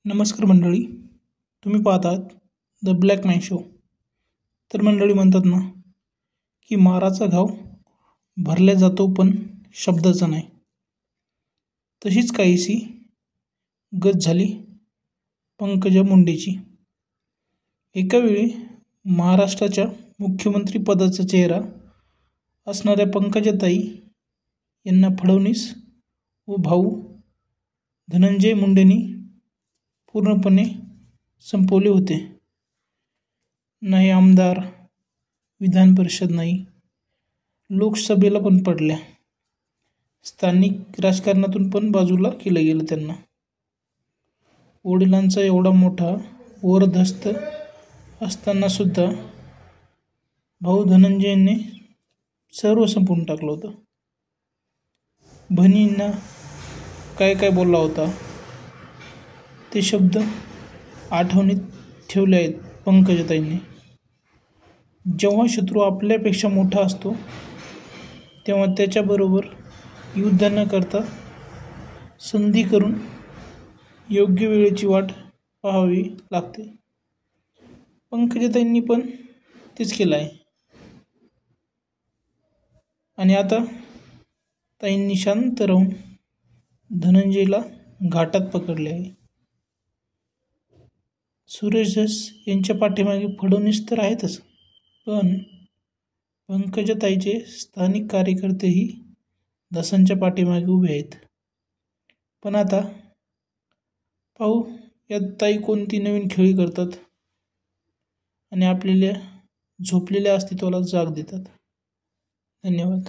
नमस्कार मंडळी, तुम्ही पाहतात द ब्लॅक मॅन शो. तर मंडळी म्हणतात ना की माराचा घाव भरल्या जातो पण शब्दाचा नाही. तशीच काहीशी गत झाली पंकजा मुंडेची. एका वेळी महाराष्ट्राच्या मुख्यमंत्री पदाचा चेहरा असणाऱ्या पंकजाताई यांना फडणवीस व भाऊ धनंजय मुंडेंनी पूर्णपणे संपवले होते. नाही आमदार, विधान परिषद नाही, लोकसभेला पण पडल्या. स्थानिक राजकारणातून पण बाजूला केलं गेलं त्यांना. वडिलांचा एवढा मोठा वरदहस्त असताना सुद्धा भाऊ धनंजयने सर्व संपवून टाकलं होतं. बहिणींना काय काय बोलला होता ते शब्द आठवणीत ठेवले आहेत पंकजाताईंनी. जेव्हा शत्रू आपल्यापेक्षा मोठा असतो तेव्हा त्याच्याबरोबर युद्ध न करता संधी करून योग्य वेळेची वाट पाहावी लागते. पंकजाताईंनी पण तेच केलं आहे. आणि आता ताईंनी शांत राहून धनंजयला घाटात पकडले आहे. सुरेश धस यांच्या पाठीमागे फडणवीस तर आहेतच, पण पंकजाताईचे स्थानिक कार्यकर्तेही धसांच्या पाठीमागे उभे आहेत. पण आता पाहू यात ताई कोणती नवीन खेळी करतात आणि आपल्याला झोपलेल्या अस्तित्वाला जाग देतात. धन्यवाद.